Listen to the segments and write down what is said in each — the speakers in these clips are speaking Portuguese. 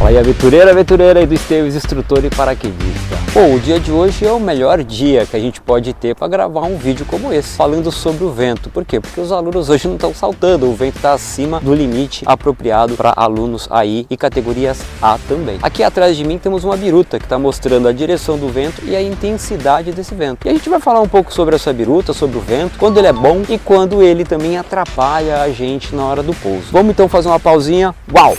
Fala aí, aventureira e do Esteves, instrutor e paraquedista. Bom, o dia de hoje é o melhor dia que a gente pode ter para gravar um vídeo como esse, falando sobre o vento. Por quê? Porque os alunos hoje não estão saltando, o vento está acima do limite apropriado para alunos aí e categorias A também. Aqui atrás de mim temos uma biruta que está mostrando a direção do vento e a intensidade desse vento. E a gente vai falar um pouco sobre essa biruta, sobre o vento, quando ele é bom e quando ele também atrapalha a gente na hora do pouso. Vamos então fazer uma pausinha. Uau!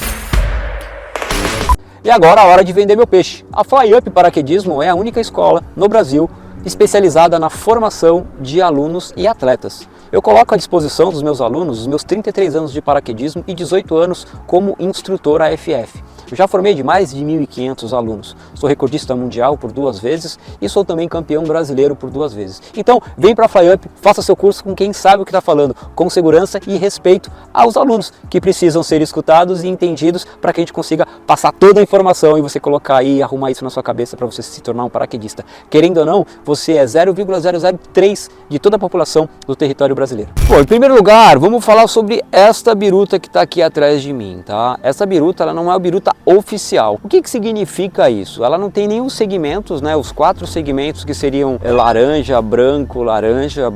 E agora a hora de vender meu peixe. A FlyUp Paraquedismo é a única escola no Brasil especializada na formação de alunos e atletas. Eu coloco à disposição dos meus alunos os meus 33 anos de paraquedismo e 18 anos como instrutor AFF. Eu já formei de mais de 1.500 alunos. Sou recordista mundial por 2 vezes e sou também campeão brasileiro por 2 vezes. Então, vem para a FlyUp, faça seu curso com quem sabe o que está falando, com segurança e respeito aos alunos que precisam ser escutados e entendidos para que a gente consiga passar toda a informação e você colocar aí e arrumar isso na sua cabeça para você se tornar um paraquedista. Querendo ou não, você é 0,003 de toda a população do território brasileiro. Bom, em primeiro lugar, vamos falar sobre esta biruta que está aqui atrás de mim, tá? Essa biruta, ela não é uma biruta oficial. O que significa isso? Ela não tem nenhum segmentos, né? Os 4 segmentos que seriam laranja, branco, laranja,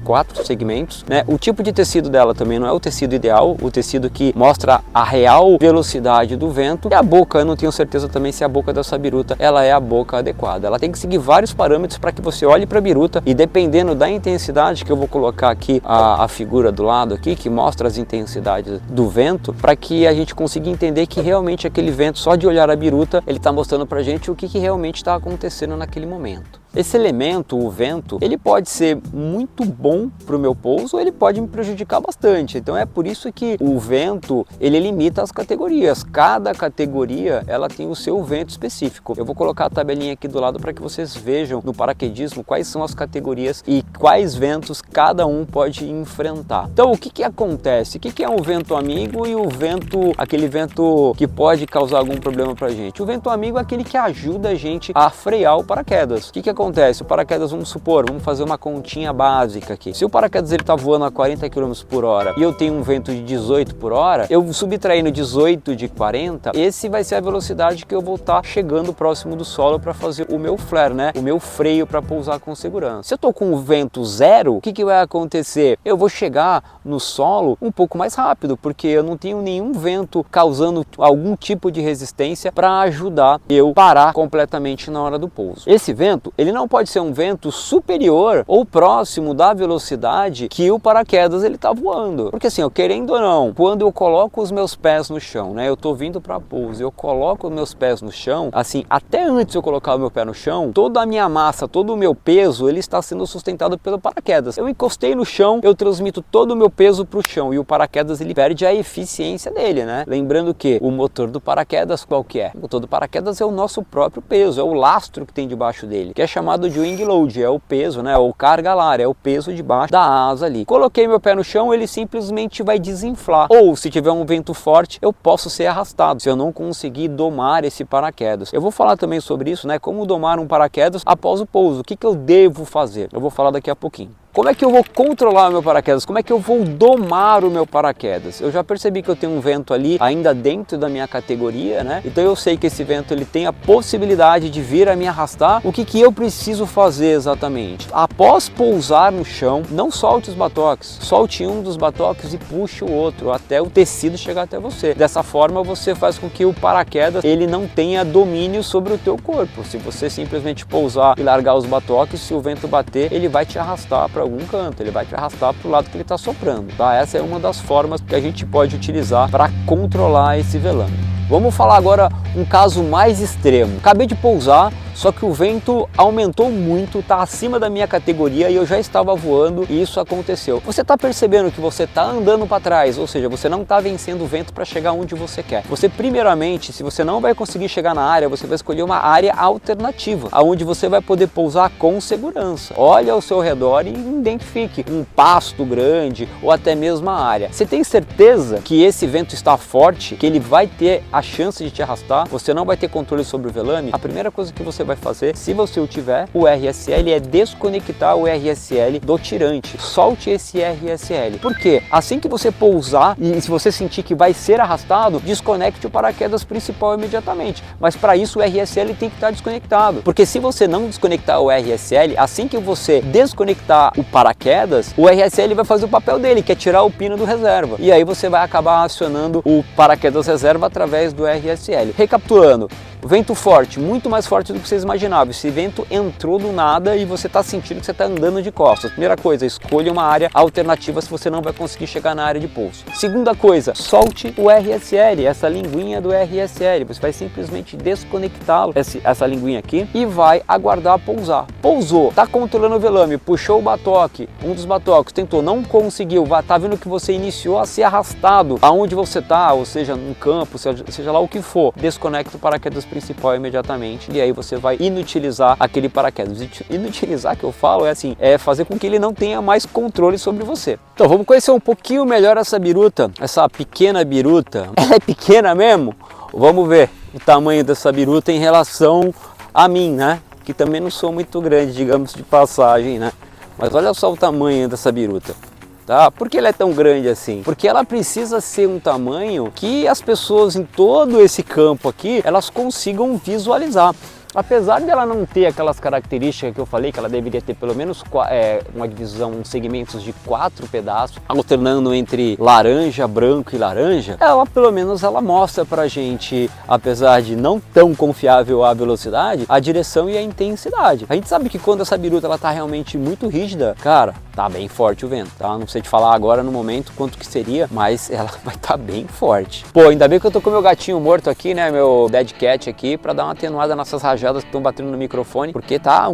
4 segmentos, né? O tipo de tecido dela também não é o tecido ideal, o tecido que mostra a real velocidade do vento. E a boca, eu não tenho certeza também se a boca dessa biruta, ela é a boca adequada. Ela tem que seguir vários parâmetros para que você olhe para a biruta e dependendo da intensidade, que eu vou colocar aqui a figura do lado aqui, que mostra as intensidades do vento, para que a gente consiga entender que realmente aquele vento, só de olhar a biruta, ele está mostrando para a gente o que realmente está acontecendo naquele momento. Esse elemento, o vento, ele pode ser muito bom para o meu pouso ou ele pode me prejudicar bastante. Então é por isso que o vento, ele limita as categorias. Cada categoria, ela tem o seu vento específico. Eu vou colocar a tabelinha aqui do lado para que vocês vejam no paraquedismo quais são as categorias e quais ventos cada um pode enfrentar. Então o que acontece? O que é um vento amigo e o vento, aquele vento que pode causar algum problema para a gente? O vento amigo é aquele que ajuda a gente a frear o paraquedas. O que acontece? O paraquedas, vamos supor, vamos fazer uma continha básica aqui. Se o paraquedas ele está voando a 40 km por hora e eu tenho um vento de 18 por hora, eu subtraindo 18 de 40, esse vai ser a velocidade que eu vou estar chegando próximo do solo para fazer o meu flare, né? O meu freio para pousar com segurança. Se eu estou com o vento zero, o que vai acontecer? Eu vou chegar no solo um pouco mais rápido, porque eu não tenho nenhum vento causando algum tipo de resistência para ajudar eu parar completamente na hora do pouso. Esse vento, ele não pode ser um vento superior ou próximo da velocidade que o paraquedas ele está voando. Porque assim, querendo ou não, quando eu coloco os meus pés no chão, né, eu estou vindo para pouso, eu coloco os meus pés no chão, assim, até antes de eu colocar o meu pé no chão, toda a minha massa, todo o meu peso, ele está sendo sustentado pelo paraquedas. Eu encostei no chão, eu transmito todo o meu peso para o chão e o paraquedas ele perde a eficiência dele, né? Lembrando que o motor do paraquedas qual que é? O motor do paraquedas é o nosso próprio peso, é o lastro que tem debaixo dele, que é chamado de wing load, é o peso, né, ou carga alar, é o peso debaixo da asa ali. Coloquei meu pé no chão, ele simplesmente vai desinflar, ou se tiver um vento forte, eu posso ser arrastado, se eu não conseguir domar esse paraquedas. Eu vou falar também sobre isso, né, como domar um paraquedas após o pouso, o que eu devo fazer, eu vou falar daqui a pouquinho. Como é que eu vou controlar o meu paraquedas? Como é que eu vou domar o meu paraquedas? Eu já percebi que eu tenho um vento ali ainda dentro da minha categoria, né? Então eu sei que esse vento ele tem a possibilidade de vir a me arrastar. O que eu preciso fazer exatamente? Após pousar no chão, não solte os batoques. Solte um dos batoques e puxe o outro até o tecido chegar até você. Dessa forma você faz com que o paraquedas ele não tenha domínio sobre o teu corpo. Se você simplesmente pousar e largar os batoques, se o vento bater, ele vai te arrastar para algum canto, ele vai te arrastar para o lado que ele está soprando, tá? Essa é uma das formas que a gente pode utilizar para controlar esse velame. Vamos falar agora um caso mais extremo. Acabei de pousar, só que o vento aumentou muito, está acima da minha categoria e eu já estava voando e isso aconteceu. Você está percebendo que você está andando para trás, ou seja, você não está vencendo o vento para chegar onde você quer. Você primeiramente, se você não vai conseguir chegar na área, você vai escolher uma área alternativa, aonde você vai poder pousar com segurança. Olhe ao seu redor e identifique um pasto grande ou até mesmo a área. Você tem certeza que esse vento está forte, que ele vai ter a a chance de te arrastar, você não vai ter controle sobre o velame. A primeira coisa que você vai fazer, se você o tiver, o RSL, é desconectar o RSL do tirante. Solte esse RSL. Por quê? Assim que você pousar e se você sentir que vai ser arrastado, desconecte o paraquedas principal imediatamente. Mas para isso o RSL tem que estar desconectado. Porque se você não desconectar o RSL, assim que você desconectar o paraquedas, o RSL vai fazer o papel dele, que é tirar o pino do reserva. E aí você vai acabar acionando o paraquedas reserva através do RSL. Recapitulando, vento forte, muito mais forte do que vocês imaginavam. Esse vento entrou do nada e você está sentindo que você está andando de costas. Primeira coisa, escolha uma área alternativa se você não vai conseguir chegar na área de pouso. Segunda coisa, solte o RSL, essa linguinha do RSL. Você vai simplesmente desconectá-lo, essa linguinha aqui, e vai aguardar pousar. Pousou, está controlando o velame, puxou o batoque, um dos batoques, tentou, não conseguiu, tá vendo que você iniciou a ser arrastado aonde você está, ou seja, no campo, seja lá o que for, desconecta o paraquedas principal imediatamente e aí você vai inutilizar aquele paraquedas. Inutilizar, que eu falo, é assim, é fazer com que ele não tenha mais controle sobre você. Então vamos conhecer um pouquinho melhor essa biruta, essa pequena biruta. Ela é pequena mesmo? Vamos ver o tamanho dessa biruta em relação a mim, né? Que também não sou muito grande, digamos, de passagem, né? Mas olha só o tamanho dessa biruta. Tá? Por que ela é tão grande assim? Porque ela precisa ser um tamanho que as pessoas em todo esse campo aqui, elas consigam visualizar. Apesar dela não ter aquelas características que eu falei, que ela deveria ter pelo menos uma divisão em segmentos de 4 pedaços, alternando entre laranja, branco e laranja, ela pelo menos ela mostra pra gente, apesar de não tão confiável a velocidade, a direção e a intensidade. A gente sabe que quando essa biruta ela tá realmente muito rígida, cara, tá bem forte o vento, tá? Não sei te falar agora no momento quanto que seria, mas ela vai estar bem forte. Pô, ainda bem que eu tô com meu gatinho morto aqui, né, meu dead cat aqui, pra dar uma atenuada nessas rajadas que estão batendo no microfone, porque tá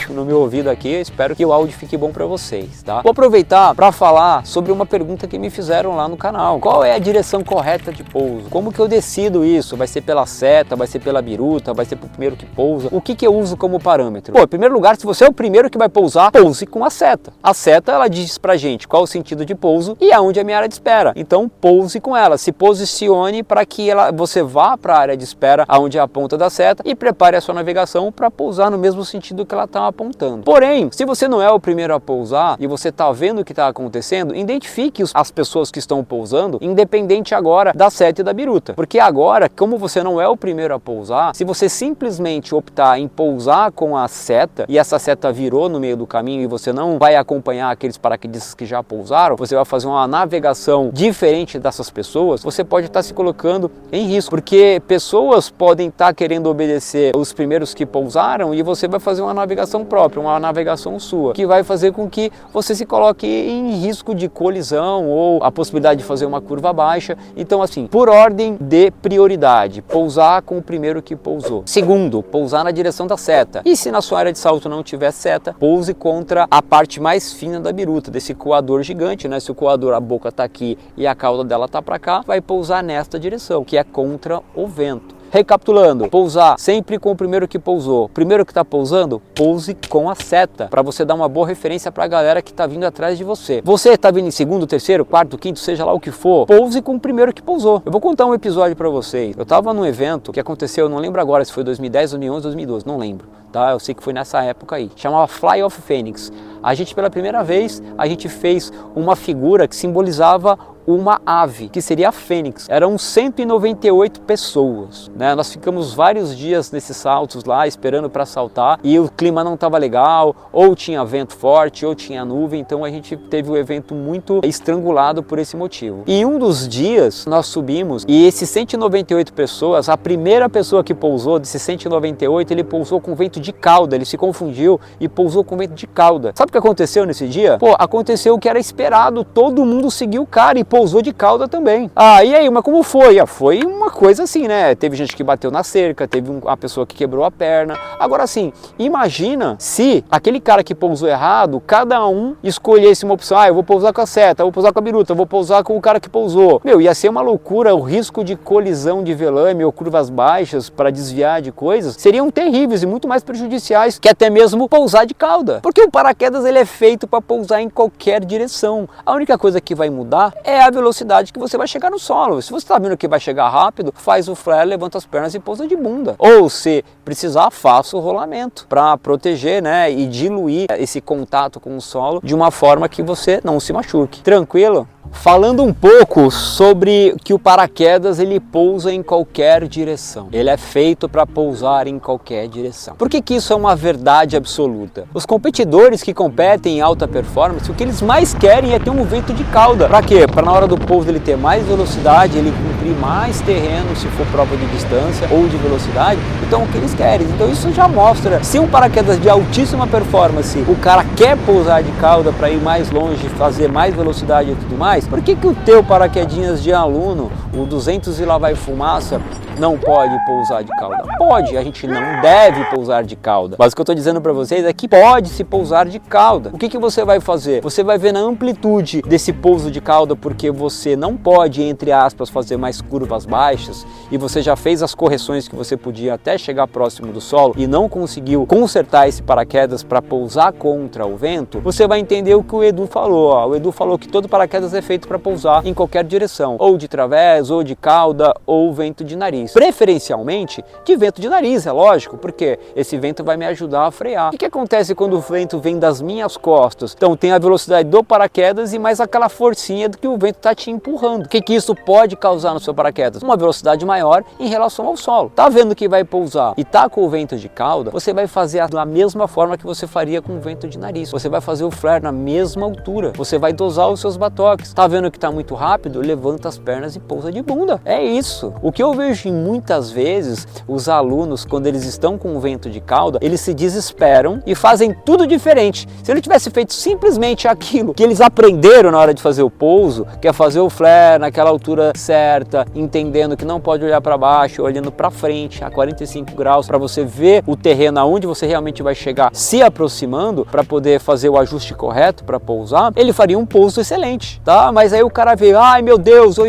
no meu ouvido aqui. Eu espero que o áudio fique bom para vocês, tá? Vou aproveitar para falar sobre uma pergunta que me fizeram lá no canal. Qual é a direção correta de pouso? Como que eu decido isso? Vai ser pela seta, vai ser pela biruta, vai ser pro primeiro que pousa? O que eu uso como parâmetro? Pô, em primeiro lugar, se você é o primeiro que vai pousar, pouse com a seta. A seta, ela diz pra gente qual o sentido de pouso e aonde é a minha área de espera. Então, pouse com ela, se posicione para que você vá para a área de espera, aonde é a ponta da seta, e prepare a sua navegação para pousar no mesmo sentido que ela está apontando. Porém, se você não é o primeiro a pousar e você está vendo o que está acontecendo, identifique as pessoas que estão pousando, independente agora da seta e da biruta. Porque agora, como você não é o primeiro a pousar, se você simplesmente optar em pousar com a seta e essa seta virou no meio do caminho e você não vai acompanhar aqueles paraquedistas que já pousaram, você vai fazer uma navegação diferente dessas pessoas, você pode estar se colocando em risco, porque pessoas podem estar querendo obedecer os primeiros que pousaram e você vai fazer uma navegação própria, uma navegação sua, que vai fazer com que você se coloque em risco de colisão ou a possibilidade de fazer uma curva baixa. Então, assim, por ordem de prioridade, pousar com o primeiro que pousou. Segundo, pousar na direção da seta. E se na sua área de salto não tiver seta, pouse contra a parte mais fina da biruta, desse coador gigante, né? Se o coador, a boca tá aqui e a cauda dela tá para cá, vai pousar nesta direção, que é contra o vento. Recapitulando, pousar sempre com o primeiro que pousou. Primeiro que está pousando, pouse com a seta, para você dar uma boa referência para a galera que está vindo atrás de você. Você está vindo em segundo, terceiro, quarto, quinto, seja lá o que for, pouse com o primeiro que pousou. Eu vou contar um episódio para vocês. Eu estava num evento que aconteceu, eu não lembro agora se foi 2010, 2011, 2012, não lembro. Tá? Eu sei que foi nessa época aí. Chamava Fly of Phoenix. A gente, pela primeira vez, a gente fez uma figura que simbolizava uma ave, que seria a fênix. Eram 198 pessoas, né? Nós ficamos vários dias nesses saltos lá, esperando para saltar, e o clima não estava legal, ou tinha vento forte, ou tinha nuvem, então a gente teve o evento muito estrangulado por esse motivo. E um dos dias nós subimos, e esses 198 pessoas, a primeira pessoa que pousou, desses 198, ele pousou com vento de cauda, ele se confundiu e pousou com vento de cauda. Sabe o que aconteceu nesse dia? Pô, aconteceu o que era esperado, todo mundo seguiu o cara e pousou de cauda também. Ah, e aí, mas como foi? Foi uma coisa assim, né? Teve gente que bateu na cerca, teve uma pessoa que quebrou a perna. Agora assim, imagina se aquele cara que pousou errado, cada um escolhesse uma opção. Ah, eu vou pousar com a seta, eu vou pousar com a biruta, eu vou pousar com o cara que pousou. Meu, ia ser uma loucura, o risco de colisão de velame ou curvas baixas para desviar de coisas seriam terríveis e muito mais prejudiciais que até mesmo pousar de cauda. Porque o paraquedas ele é feito para pousar em qualquer direção. A única coisa que vai mudar é a velocidade que você vai chegar no solo. Se você está vendo que vai chegar rápido, faz o flare, levanta as pernas e pousa de bunda. Ou se precisar, faça o rolamento para proteger, né, e diluir esse contato com o solo de uma forma que você não se machuque. Tranquilo? Falando um pouco sobre que o paraquedas ele pousa em qualquer direção. Ele é feito para pousar em qualquer direção. Por que que isso é uma verdade absoluta? Os competidores que competem em alta performance, o que eles mais querem é ter um vento de cauda. Para quê? Para na hora do pouso ele ter mais velocidade, ele cumprir mais terreno se for prova de distância ou de velocidade. Então o que eles querem? Então isso já mostra, se um paraquedas de altíssima performance, o cara quer pousar de cauda para ir mais longe, fazer mais velocidade e tudo mais, por que que o teu paraquedinhas de aluno, o 200 e lá vai fumaça, não pode pousar de cauda? Pode, a gente não deve pousar de cauda. Mas o que eu estou dizendo para vocês é que pode se pousar de cauda. O que que você vai fazer? Você vai ver na amplitude desse pouso de cauda, porque você não pode, entre aspas, fazer mais curvas baixas e você já fez as correções que você podia até chegar próximo do solo e não conseguiu consertar esse paraquedas para pousar contra o vento. Você vai entender o que o Edu falou. Ó. O Edu falou que todo paraquedas é feito para pousar em qualquer direção, ou de través, ou de cauda, ou vento de nariz. Preferencialmente de vento de nariz, é lógico, porque esse vento vai me ajudar a frear. O que acontece quando o vento vem das minhas costas? Então tem a velocidade do paraquedas e mais aquela forcinha do que o vento está te empurrando. O que que isso pode causar no seu paraquedas? Uma velocidade maior em relação ao solo. Tá vendo que vai pousar e tá com o vento de cauda, você vai fazer da mesma forma que você faria com o vento de nariz. Você vai fazer o flare na mesma altura. Você vai dosar os seus batoques. Tá vendo que tá muito rápido? Levanta as pernas e pousa de bunda. É isso. O que eu vejo muitas vezes, os alunos, quando eles estão com o vento de cauda, eles se desesperam e fazem tudo diferente. Se ele tivesse feito simplesmente aquilo que eles aprenderam na hora de fazer o pouso, que é fazer o flare naquela altura certa, entendendo que não pode olhar para baixo, olhando para frente a 45 graus, para você ver o terreno aonde você realmente vai chegar, se aproximando para poder fazer o ajuste correto para pousar, ele faria um pouso excelente, tá? Mas aí o cara veio, ai meu Deus, vou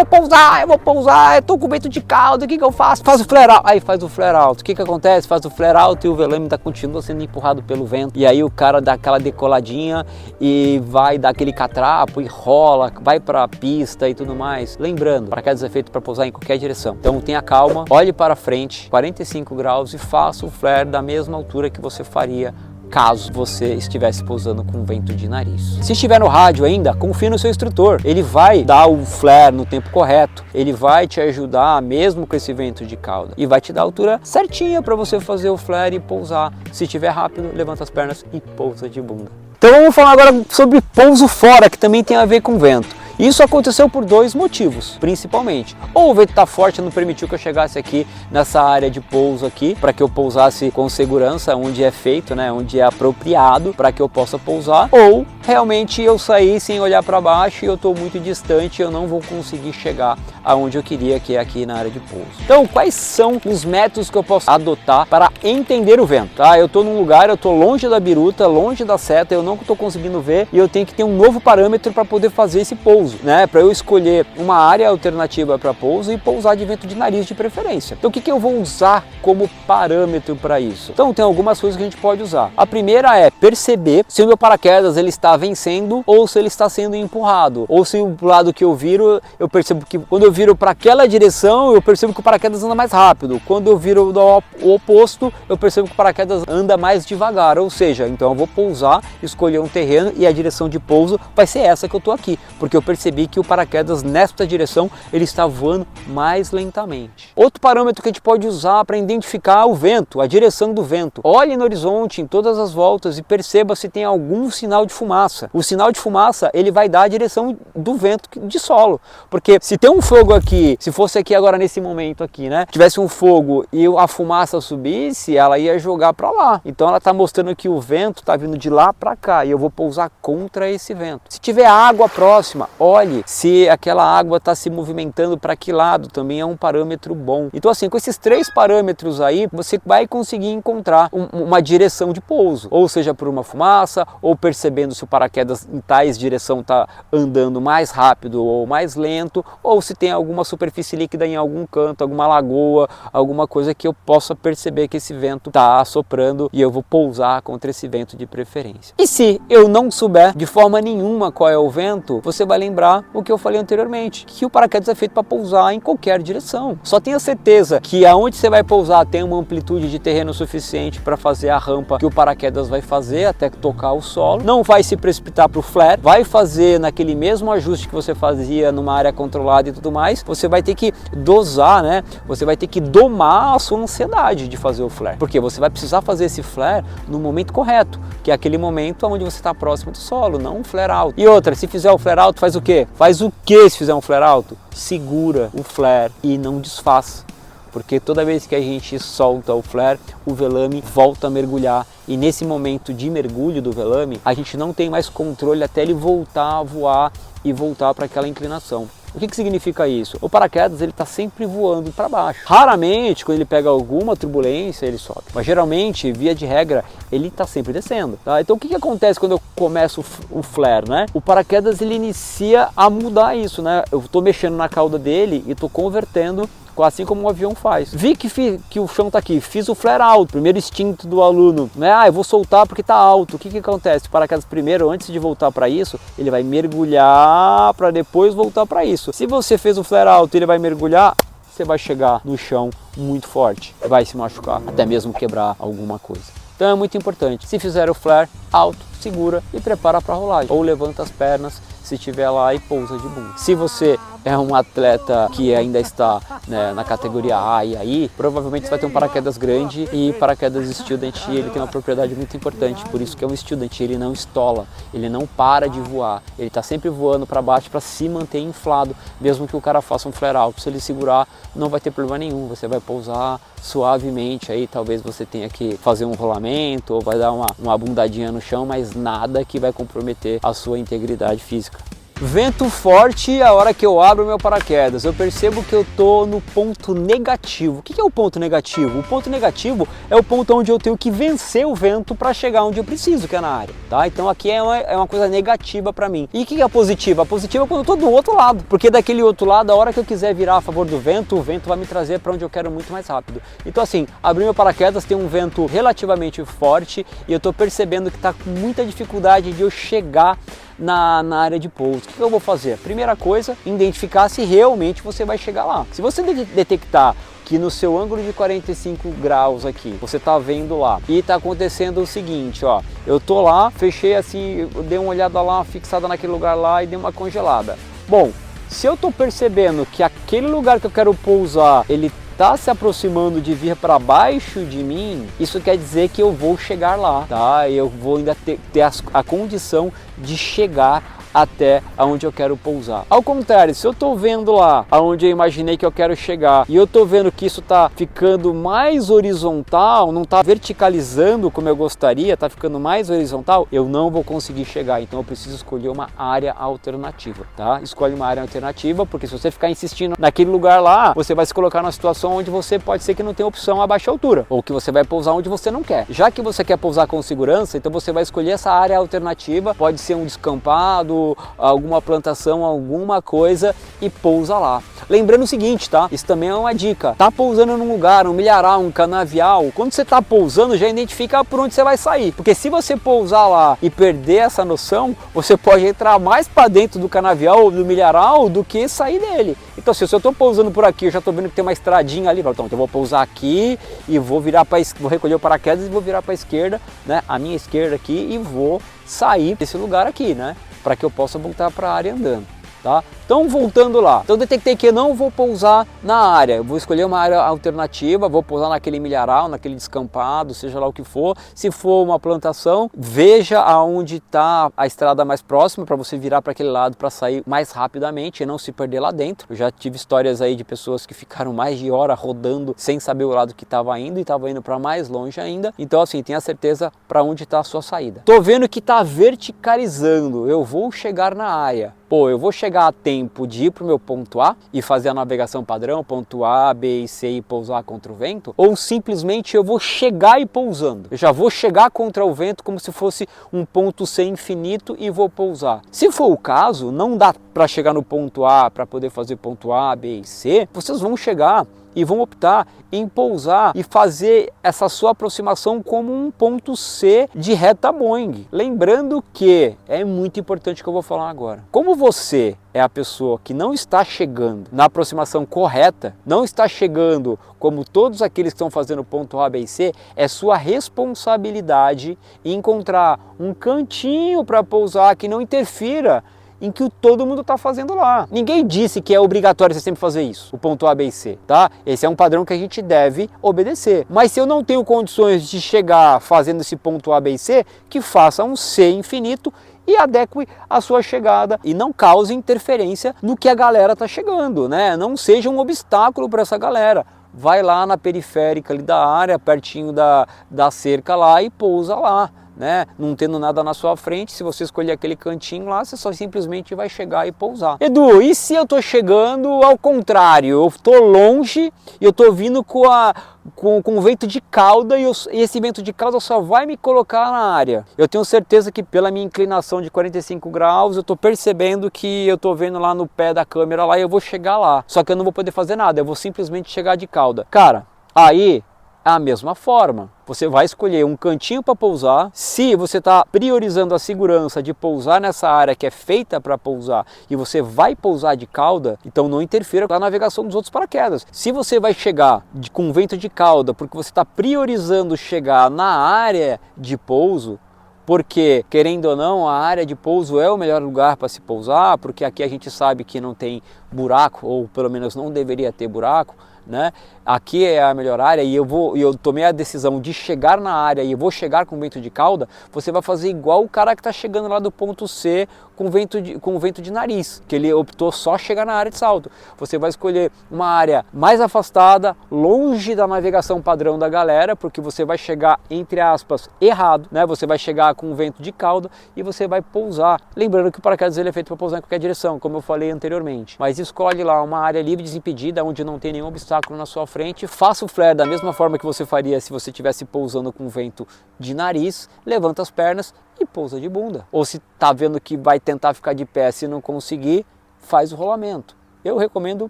pousar, eu tô com vento de cauda, o que que eu faço? Faz o flare out. Aí faz o flare out. O que que acontece? Faz o flare out e o velame continua sendo empurrado pelo vento. E aí o cara dá aquela decoladinha e vai dar aquele catrapo e rola, vai pra pista e tudo mais. Lembrando, paraquedas é feito para pousar em qualquer direção. Então tenha calma, olhe para frente, 45 graus e faça o flare da mesma altura que você faria caso você estivesse pousando com vento de nariz. Se estiver no rádio ainda, confie no seu instrutor. Ele vai dar o flare no tempo correto. Ele vai te ajudar mesmo com esse vento de cauda. E vai te dar a altura certinha para você fazer o flare e pousar. Se estiver rápido, levanta as pernas e pousa de bunda. Então vamos falar agora sobre pouso fora, que também tem a ver com vento. Isso aconteceu por dois motivos, principalmente. Ou o vento está forte, não permitiu que eu chegasse aqui nessa área de pouso aqui, para que eu pousasse com segurança, onde é feito, né, onde é apropriado para que eu possa pousar. Ou realmente eu saí sem olhar para baixo e eu estou muito distante, eu não vou conseguir chegar aonde eu queria, que é aqui na área de pouso. Então, quais são os métodos que eu posso adotar para entender o vento? Tá? Eu estou num lugar, eu estou longe da biruta, longe da seta, eu não estou conseguindo ver e eu tenho que ter um novo parâmetro para poder fazer esse pouso, né? Para eu escolher uma área alternativa para pouso e pousar de vento de nariz de preferência. Então, o que que eu vou usar como parâmetro para isso? Então, tem algumas coisas que a gente pode usar. A primeira é perceber se o meu paraquedas ele está vencendo ou se ele está sendo empurrado, ou se o lado que eu viro, eu percebo que quando eu viro para aquela direção, eu percebo que o paraquedas anda mais rápido. Quando eu viro o oposto, eu percebo que o paraquedas anda mais devagar. Ou seja, então eu vou pousar, escolher um terreno e a direção de pouso vai ser essa que eu estou aqui, porque eu percebi que o paraquedas nesta direção ele está voando mais lentamente. Outro parâmetro que a gente pode usar para identificar o vento, a direção do vento. Olhe no horizonte em todas as voltas e perceba se tem algum sinal de fumaça. O sinal de fumaça ele vai dar a direção do vento de solo, porque se tem um fogo aqui, se fosse aqui agora nesse momento aqui, né, tivesse um fogo e a fumaça subisse, ela ia jogar para lá. Então ela está mostrando que o vento está vindo de lá para cá e eu vou pousar contra esse vento. Se tiver água próxima, olhe se aquela água está se movimentando para que lado, também é um parâmetro bom. Então assim, com esses três parâmetros aí, você vai conseguir encontrar uma direção de pouso, ou seja, por uma fumaça, ou percebendo se o paraquedas em tais direção está andando mais rápido ou mais lento, ou se tem alguma superfície líquida em algum canto, alguma lagoa, alguma coisa que eu possa perceber que esse vento está soprando e eu vou pousar contra esse vento de preferência. E se eu não souber de forma nenhuma qual é o vento, você vai lembrar o que eu falei anteriormente, que o paraquedas é feito para pousar em qualquer direção. Só tenha certeza que aonde você vai pousar tem uma amplitude de terreno suficiente para fazer a rampa que o paraquedas vai fazer até tocar o solo. Não vai se precipitar para o flare, vai fazer naquele mesmo ajuste que você fazia numa área controlada e tudo mais. Você vai ter que dosar, né? Você vai ter que domar a sua ansiedade de fazer o flare, porque você vai precisar fazer esse flare no momento correto, que é aquele momento onde você está próximo do solo, não um flare alto. E outra, se fizer o flare alto, faz o quê? Faz o que se fizer um flare alto? Segura o flare e não desfaz, porque toda vez que a gente solta o flare, o velame volta a mergulhar, e nesse momento de mergulho do velame, a gente não tem mais controle até ele voltar a voar e voltar para aquela inclinação. O que significa isso? O paraquedas ele está sempre voando para baixo. Raramente, quando ele pega alguma turbulência, ele sobe. Mas geralmente, via de regra, ele está sempre descendo. Tá? Então o que acontece quando eu começo o flare, né? O paraquedas ele inicia a mudar isso, né? Eu estou mexendo na cauda dele e estou convertendo, assim como um avião faz. Vi que o chão está aqui, fiz o flare alto, primeiro instinto do aluno, né? Ah, eu vou soltar porque está alto. O que acontece? O paraquedas primeiro, antes de voltar para isso, ele vai mergulhar para depois voltar para isso. Se você fez o flare alto e ele vai mergulhar, você vai chegar no chão muito forte, vai se machucar, até mesmo quebrar alguma coisa. Então é muito importante, se fizer o flare alto, segura e prepara para rolagem, ou levanta as pernas se estiver lá e pousa de bunda. Se você é um atleta que ainda está, né, na categoria A e aí, provavelmente você vai ter um paraquedas grande, e paraquedas student ele tem uma propriedade muito importante, por isso que é um student, ele não estola, ele não para de voar, ele está sempre voando para baixo para se manter inflado, mesmo que o cara faça um flare alto, se ele segurar não vai ter problema nenhum, você vai pousar suavemente, aí talvez você tenha que fazer um rolamento ou vai dar uma bundadinha no chão, mas nada que vai comprometer a sua integridade física. Vento forte a hora que eu abro meu paraquedas, eu percebo que eu tô no ponto negativo. O que é o ponto negativo? O ponto negativo é o ponto onde eu tenho que vencer o vento para chegar onde eu preciso, que é na área, tá? Então aqui é uma coisa negativa para mim. E o que é a positiva? A positiva é quando eu tô do outro lado, porque daquele outro lado, a hora que eu quiser virar a favor do vento, o vento vai me trazer para onde eu quero muito mais rápido. Então assim, abrir meu paraquedas, tem um vento relativamente forte e eu tô percebendo que tá com muita dificuldade de eu chegar na área de pouso. O que eu vou fazer? Primeira coisa, identificar se realmente você vai chegar lá. Se você detectar que no seu ângulo de 45 graus aqui, você tá vendo lá e tá acontecendo o seguinte, ó, eu tô lá, fechei assim, eu dei uma olhada lá, fixada naquele lugar lá e dei uma congelada. Bom, se eu tô percebendo que aquele lugar que eu quero pousar, ele tá se aproximando de vir para baixo de mim, isso quer dizer que eu vou chegar lá, tá? Eu vou ainda ter a condição de chegar até aonde eu quero pousar. Ao contrário, se eu tô vendo lá aonde eu imaginei que eu quero chegar e eu tô vendo que isso tá ficando mais horizontal, não tá verticalizando como eu gostaria, tá ficando mais horizontal, eu não vou conseguir chegar. Então eu preciso escolher uma área alternativa, tá? Escolhe uma área alternativa, porque se você ficar insistindo naquele lugar lá, você vai se colocar numa situação onde você pode ser que não tenha opção a baixa altura, ou que você vai pousar onde você não quer. Já que você quer pousar com segurança, então você vai escolher essa área alternativa, pode ser um descampado, alguma plantação, alguma coisa, e pousa lá. Lembrando o seguinte, tá? Isso também é uma dica. Tá pousando num lugar, um milharal, um canavial, quando você tá pousando, já identifica por onde você vai sair. Porque se você pousar lá e perder essa noção, você pode entrar mais para dentro do canavial ou do milharal do que sair dele. Então, se eu tô pousando por aqui, eu já tô vendo que tem uma estradinha ali, então eu vou pousar aqui e vou virar para vou recolher o paraquedas e vou virar para a esquerda, né? A minha esquerda aqui, e vou sair desse lugar aqui, né? Para que eu possa voltar para a área andando, tá? Então voltando lá, então detectei que eu não vou pousar na área, eu vou escolher uma área alternativa, vou pousar naquele milharal, naquele descampado, seja lá o que for. Se for uma plantação, veja aonde está a estrada mais próxima para você virar para aquele lado para sair mais rapidamente e não se perder lá dentro. Eu já tive histórias aí de pessoas que ficaram mais de hora rodando sem saber o lado que estava indo e estava indo para mais longe ainda. Então assim, tenha certeza para onde está a sua saída. Tô vendo que está verticalizando, eu vou chegar na área. Pô, eu vou chegar a tempo de ir para o meu ponto A e fazer a navegação padrão, ponto A, B e C, e pousar contra o vento? Ou simplesmente eu vou chegar e pousando? Eu já vou chegar contra o vento como se fosse um ponto C infinito e vou pousar. Se for o caso, não dá para chegar no ponto A para poder fazer ponto A, B e C, vocês vão chegar e vão optar em pousar e fazer essa sua aproximação como um ponto C de reta Boeing. Lembrando que é muito importante o que eu vou falar agora. Como você é a pessoa que não está chegando na aproximação correta, não está chegando como todos aqueles que estão fazendo ponto A, B e C, é sua responsabilidade encontrar um cantinho para pousar que não interfira em que todo mundo está fazendo lá. Ninguém disse que é obrigatório você sempre fazer isso, o ponto A, B e C, tá? Esse é um padrão que a gente deve obedecer. Mas se eu não tenho condições de chegar fazendo esse ponto A, B e C, que faça um C infinito e adeque a sua chegada e não cause interferência no que a galera está chegando, né? Não seja um obstáculo para essa galera. Vai lá na periférica ali da área, pertinho da cerca lá e pousa lá, né? Não tendo nada na sua frente, se você escolher aquele cantinho lá, você só simplesmente vai chegar e pousar. Edu, e se eu tô chegando ao contrário? Eu tô longe e eu tô vindo com vento de cauda e esse vento de cauda só vai me colocar na área. Eu tenho certeza que pela minha inclinação de 45 graus, eu tô percebendo que eu tô vendo lá no pé da câmera lá e eu vou chegar lá. Só que eu não vou poder fazer nada, eu vou simplesmente chegar de cauda. Cara, aí é a mesma forma. Você vai escolher um cantinho para pousar. Se você está priorizando a segurança de pousar nessa área que é feita para pousar e você vai pousar de cauda, então não interfira com a navegação dos outros paraquedas. Se você vai chegar com vento de cauda porque você está priorizando chegar na área de pouso, porque, querendo ou não, a área de pouso é o melhor lugar para se pousar, porque aqui a gente sabe que não tem buraco, ou pelo menos não deveria ter buraco, né? Aqui é a melhor área e eu tomei a decisão de chegar na área e eu vou chegar com vento de cauda. Você vai fazer igual o cara que está chegando lá do ponto C com vento de nariz, que ele optou só chegar na área de salto. Você vai escolher uma área mais afastada, longe da navegação padrão da galera, porque você vai chegar, entre aspas, errado, né? Você vai chegar com vento de cauda e você vai pousar. Lembrando que o paraquedas ele é feito para pousar em qualquer direção, como eu falei anteriormente. Mas escolhe lá uma área livre, desimpedida, onde não tem nenhum obstáculo na sua frente, faça o flare da mesma forma que você faria se você estivesse pousando com vento de nariz, levanta as pernas e pousa de bunda. Ou se está vendo que vai tentar ficar de pé, se não conseguir, faz o rolamento. Eu recomendo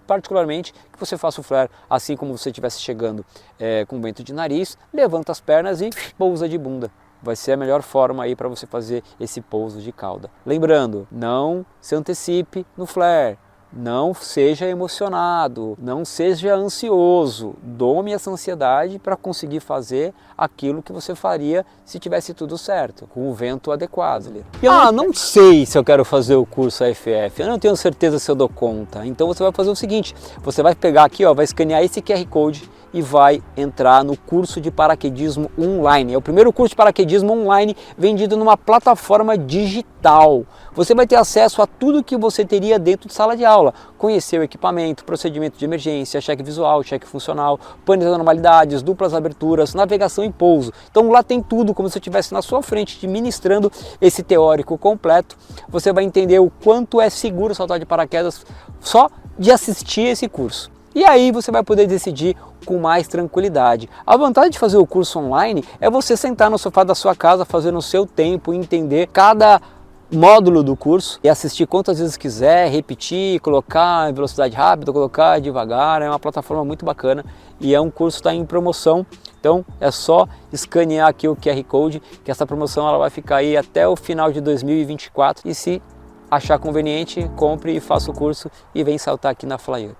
particularmente que você faça o flare assim como você estivesse chegando com vento de nariz, levanta as pernas e pousa de bunda. Vai ser a melhor forma aí para você fazer esse pouso de cauda. Lembrando, não se antecipe no flare. Não seja emocionado, não seja ansioso, dome essa ansiedade para conseguir fazer aquilo que você faria se tivesse tudo certo, com o vento adequado. Não sei se eu quero fazer o curso AFF, eu não tenho certeza se eu dou conta. Então você vai fazer o seguinte, você vai pegar aqui, vai escanear esse QR Code e vai entrar no curso de paraquedismo online. É o primeiro curso de paraquedismo online vendido numa plataforma digital. Você vai ter acesso a tudo que você teria dentro de sala de aula. Conhecer o equipamento, procedimento de emergência, cheque visual, cheque funcional, pânico de anormalidades, duplas aberturas, navegação em pouso. Então lá tem tudo como se eu estivesse na sua frente te ministrando esse teórico completo. Você vai entender o quanto é seguro saltar de paraquedas só de assistir esse curso. E aí você vai poder decidir com mais tranquilidade. A vantagem de fazer o curso online é você sentar no sofá da sua casa, fazer no seu tempo, entender cada módulo do curso e assistir quantas vezes quiser, repetir, colocar em velocidade rápida, colocar devagar. É uma plataforma muito bacana e é um curso que está em promoção. Então é só escanear aqui o QR Code, que essa promoção ela vai ficar aí até o final de 2024. E se achar conveniente, compre e faça o curso e vem saltar aqui na FlyUp.